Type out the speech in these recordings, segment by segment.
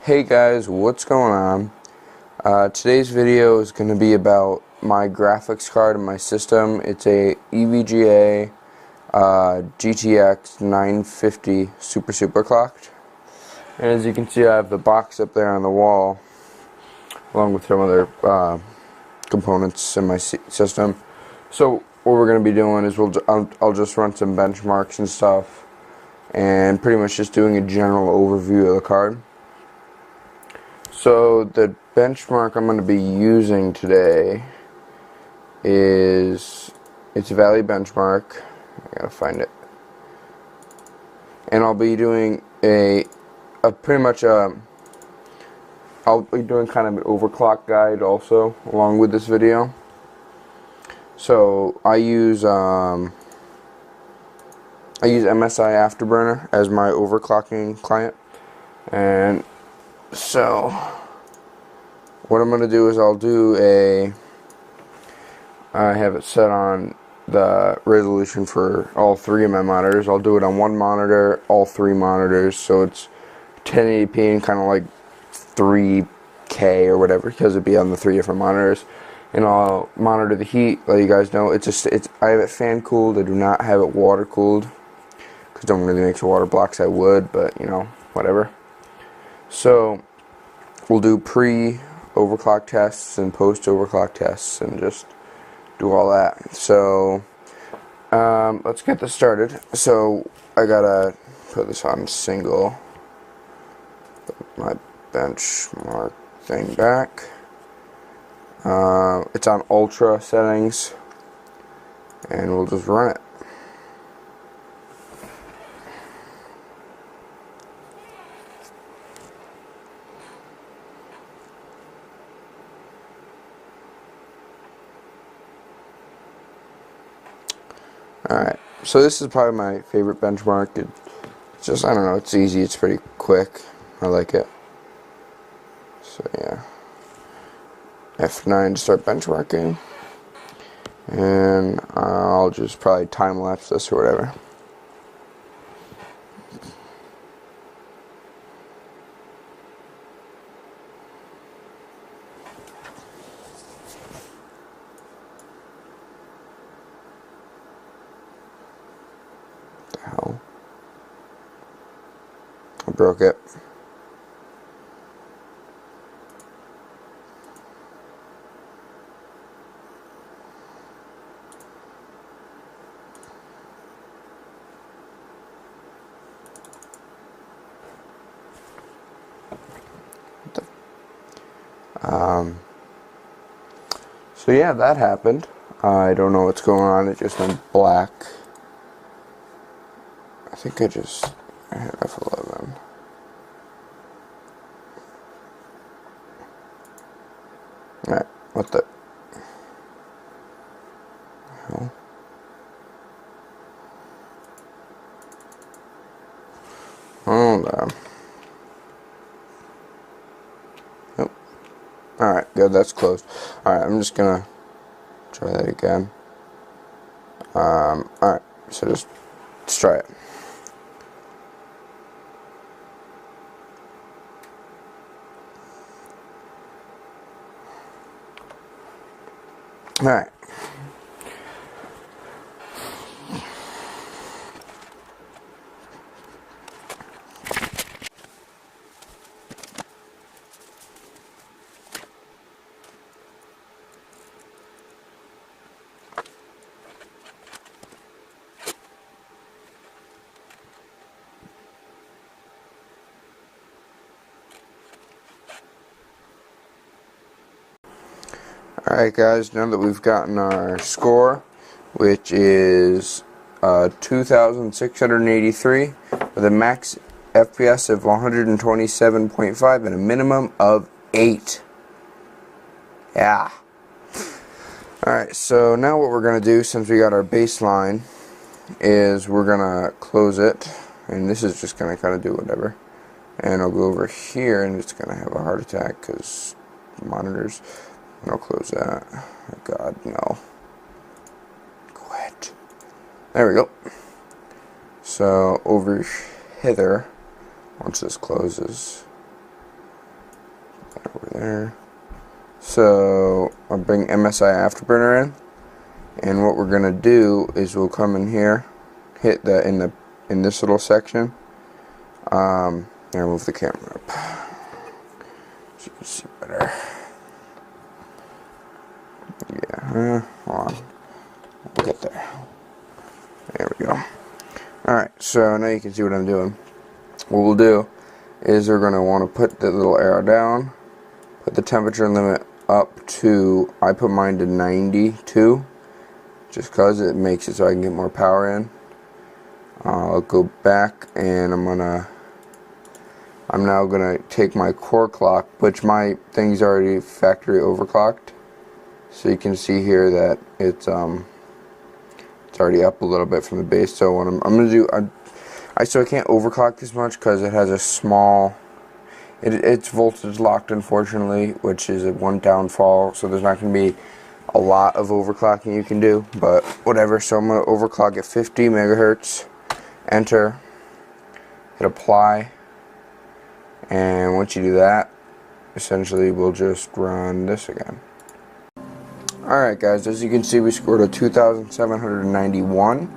Hey guys, what's going on? Today's video is going to be about my graphics card in my system. It's a Evga Gtx 950 super clocked. And as you can see, I have the box up there on the wall along with some other components in my system. So what we're going to be doing is I'll just run some benchmarks and stuff and pretty much just doing a general overview of the card. So the benchmark I'm going to be using today is it's a Valley benchmark. I gotta find it, and I'll be doing I'll be doing kind of an overclock guide also along with this video. So I use MSI Afterburner as my overclocking client, and so what I'm going to do is I have it set on the resolution for all three of my monitors. I'll do it on one monitor, all three monitors, so it's 1080p and kind of like 3K or whatever, because it'd be on the three different monitors. And I'll monitor the heat, let you guys know. I have it fan cooled. I do not have it water cooled, because don't really mix water blocks. I would, but you know, whatever. So we'll do pre-overclock tests and post-overclock tests and just do all that. So let's get this started. So I gotta put this on single, put my benchmark thing back. It's on ultra settings, and we'll just run it. Alright, so this is probably my favorite benchmark. It's just, I don't know, it's easy, it's pretty quick. I like it. So yeah. F9 to start benchmarking. And I'll just probably time lapse this or whatever. Hell. I broke it. So yeah, that happened. I don't know what's going on. It just went black. I think I hit F11. Alright, what the hell? Hold on. Nope. Alright, good, that's closed. Alright, I'm just gonna try that again. Alright, so let's try it. Alright. Alright guys, now that we've gotten our score, which is 2,683 with a max FPS of 127.5 and a minimum of 8. Yeah. Alright, so now what we're going to do, since we got our baseline, is we're going to close it, and this is just going to kind of do whatever. And I'll go over here and it's going to have a heart attack because monitors. And I'll close that. Oh God, no. Quit. There we go. So over hither, once this closes, there. So I'll bring MSI Afterburner in, and what we're gonna do is we'll come in here, hit the in this little section. Here, move the camera up so you can see better. Yeah, hold on. We'll get there. There we go. Alright, so now you can see what I'm doing. What we'll do is we're going to want to put the little arrow down, put the temperature limit up to, I put mine to 92, just because it makes it so I can get more power in. I'll go back and I'm now going to take my core clock, which my thing's already factory overclocked. So you can see here that it's already up a little bit from the base. So what I'm going to do, so I can't overclock this much because it has a small, it's voltage locked, unfortunately, which is a one downfall. So there's not going to be a lot of overclocking you can do, but whatever. So I'm going to overclock at 50 megahertz, enter, hit apply, and once you do that, essentially we'll just run this again. Alright guys, as you can see, we scored a 2,791,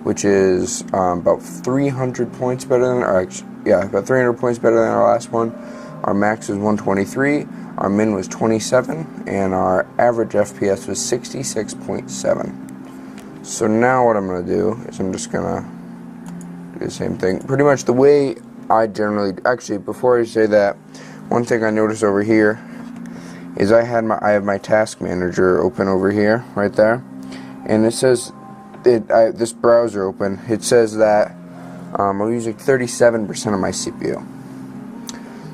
which is about 300 points better than, about 300 points better than our last one. Our max was 123, our min was 27, and our average FPS was 66.7. So now what I'm going to do is I'm just going to do the same thing. Pretty much the way I generally, actually before I say that, one thing I noticed over here is I have my task manager open over here, right there, and it says this browser open. It says that I'm using 37% of my CPU,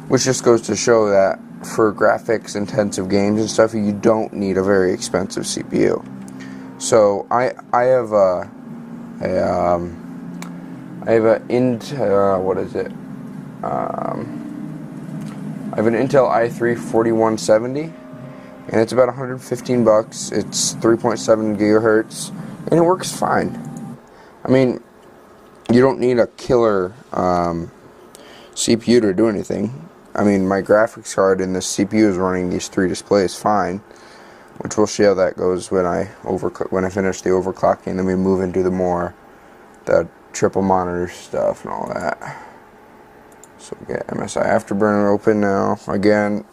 which just goes to show that for graphics intensive games and stuff, you don't need a very expensive CPU. So I have an Intel, what is it? I have an Intel i3 4170, and it's about 115 bucks. It's 3.7 gigahertz, and it works fine. I mean, you don't need a killer CPU to do anything. I mean, my graphics card in this CPU is running these 3 displays fine, which we'll see how that goes when I finish the overclocking. Then we move into the triple monitor stuff and all that. So we get MSI Afterburner open now again.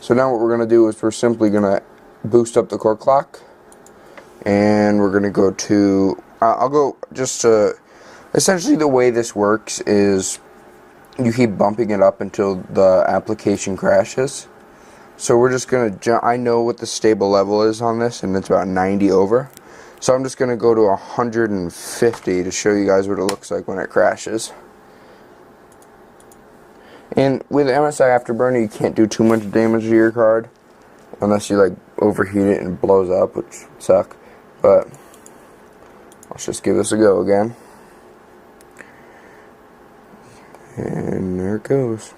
So now what we're going to do is we're simply going to boost up the core clock, and we're going to go to, I'll go just to, essentially the way this works is you keep bumping it up until the application crashes. So we're just going to, I know what the stable level is on this, and it's about 90 over. So I'm just going to go to 150 to show you guys what it looks like when it crashes. And with MSI Afterburner, you can't do too much damage to your card unless you like overheat it and it blows up, which would suck. But let's just give this a go again. And there it goes.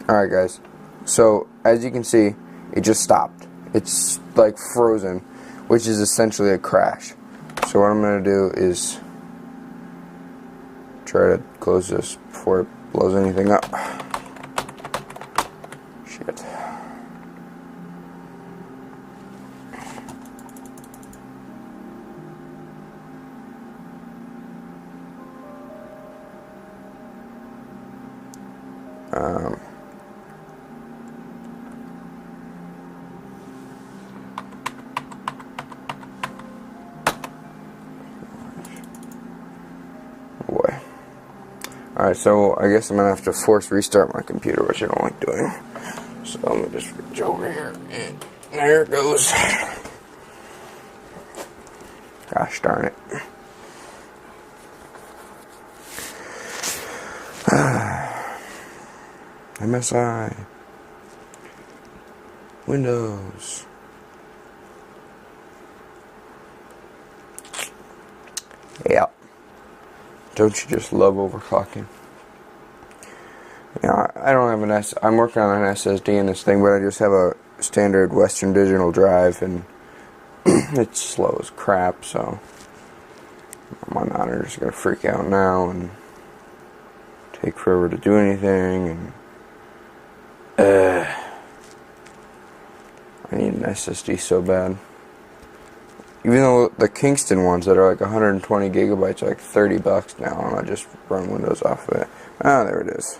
Alright guys, so as you can see, it just stopped. It's like frozen, which is essentially a crash. So what I'm going to do is try to close this before it blows anything up. Shit. Boy. Alright, so I guess I'm going to have to force restart my computer, which I don't like doing. So I'm going to just reach over here, and there it goes. Gosh darn it. MSI. Windows. Yeah. Don't you just love overclocking? Yeah, I don't have an I'm working on an SSD in this thing, but I just have a standard Western Digital drive, and it's slow as crap, so my monitor's gonna freak out now and take forever to do anything, and I need an SSD so bad. Even though the Kingston ones that are like 120 gigabytes are like $30 now, and I just run Windows off of it. Ah, there it is.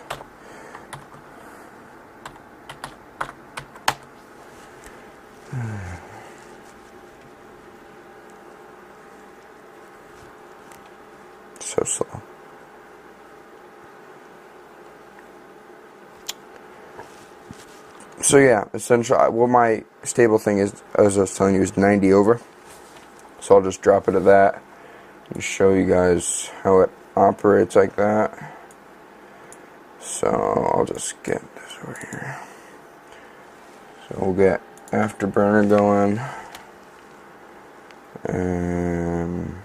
So slow. So yeah, essentially, what my stable thing is, as I was telling you, is 90 over. So I'll just drop it at that and show you guys how it operates like that. So I'll just get this over here. So we'll get Afterburner going, and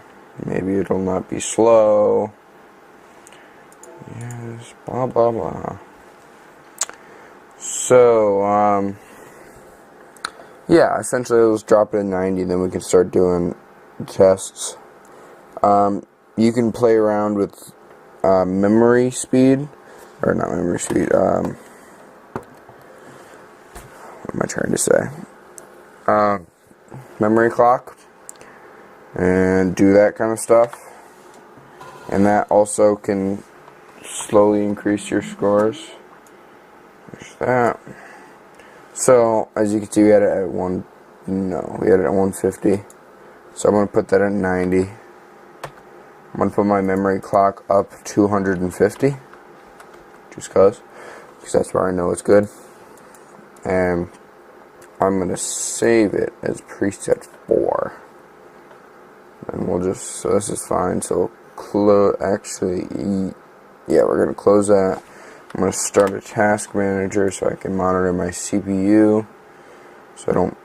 maybe it'll not be slow. Yes, blah blah blah. So yeah, essentially let's drop it at 90, then we can start doing tests. You can play around with memory speed, or not memory speed, what am I trying to say? Memory clock, and do that kind of stuff. And that also can slowly increase your scores. There's that. So, as you can see, we had it at we had it at 150. So I'm going to put that at 90. I'm going to put my memory clock up 250. Just because that's where I know it's good. And I'm going to save it as preset 4. And we'll just, so this is fine. So actually, yeah, we're going to close that. I'm going to start a task manager so I can monitor my CPU, so I don't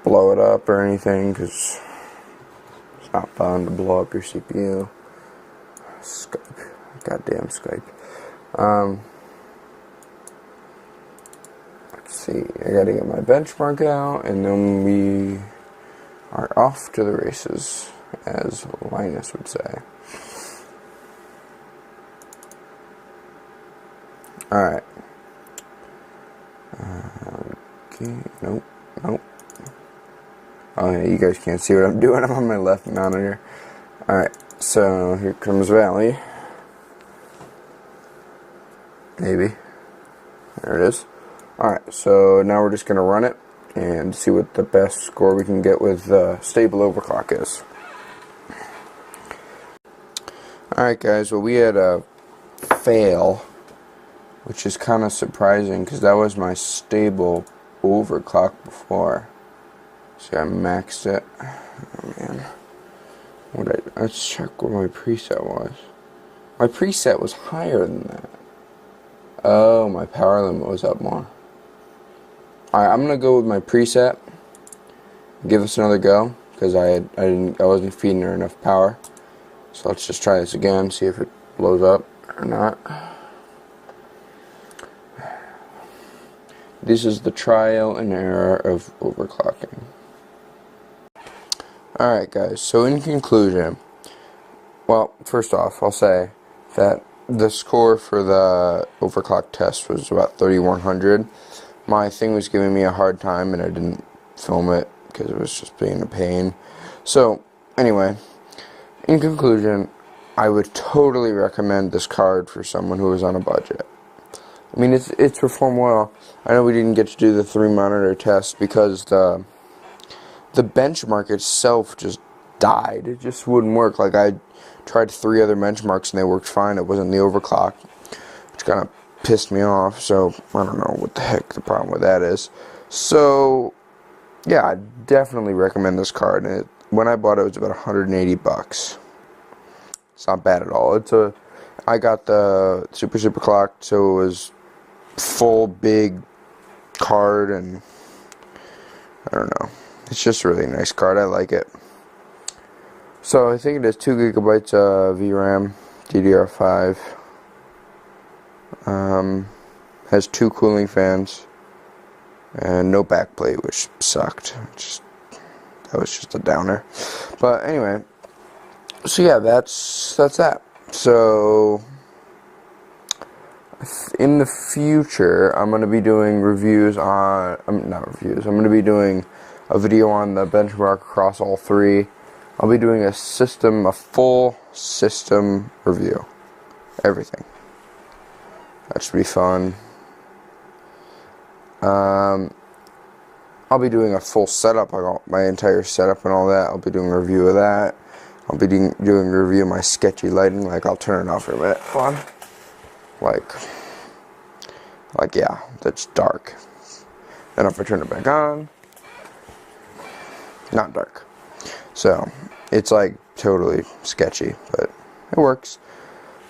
blow it up or anything, because it's not fun to blow up your CPU. Skype. Goddamn Skype. Let's see. I gotta get my benchmark out, and then we are off to the races, as Linus would say. Alright. Okay. Nope. Oh yeah, you guys can't see what I'm doing. I'm on my left monitor. Alright, so here comes Valley. Maybe. There it is. Alright, so now we're just going to run it and see what the best score we can get with stable overclock is. Alright guys, well we had a fail, which is kind of surprising because that was my stable overclock before. See, I maxed it. Oh man. Let's check what my preset was. My preset was higher than that. Oh, my power limit was up more. Alright, I'm gonna go with my preset. Give this another go because I wasn't feeding her enough power. So let's just try this again, see if it blows up or not. This is the trial and error of overclocking. Alright guys, so in conclusion, well, first off, I'll say that the score for the overclock test was about 3100. My thing was giving me a hard time and I didn't film it because it was just being a pain. So, anyway, in conclusion, I would totally recommend this card for someone who is on a budget. I mean, it's performed well. I know we didn't get to do the 3-monitor test because the benchmark itself just died. It just wouldn't work. Like, I tried 3 other benchmarks and they worked fine. It wasn't the overclock, which kind of pissed me off. So I don't know what the heck the problem with that is. So yeah, I definitely recommend this card. And when I bought it, it was about $180. It's not bad at all. I got the super clock, so it was full big card, and I don't know. It's just a really nice card. I like it. So I think it has 2 gigabytes of VRAM, DDR5. Has 2 cooling fans and no backplate, which sucked. That was just a downer. But anyway, so yeah, that's that. So in the future, I'm going to be doing reviews on, not reviews, I'm going to be doing a video on the benchmark across all three. I'll be doing a full system review. Everything. That should be fun. I'll be doing a full setup, my entire setup and all that. I'll be doing a review of that. I'll be doing a review of my sketchy lighting. Like, I'll turn it off for a minute. Hold on. Like, yeah, that's dark. Then if I turn it back on, not dark. So, it's like totally sketchy, but it works.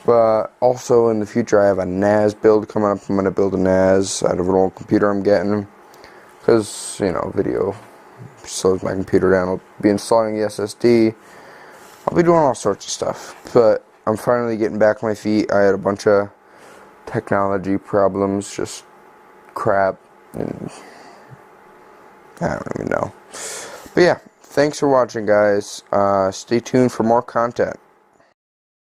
But also in the future, I have a NAS build coming up. I'm going to build a NAS out of an old computer I'm getting. Because, you know, video slows my computer down. I'll be installing the SSD. I'll be doing all sorts of stuff. But I'm finally getting back on my feet. I had a bunch of technology problems, just crap, and I don't even know. But yeah, thanks for watching, guys. Stay tuned for more content.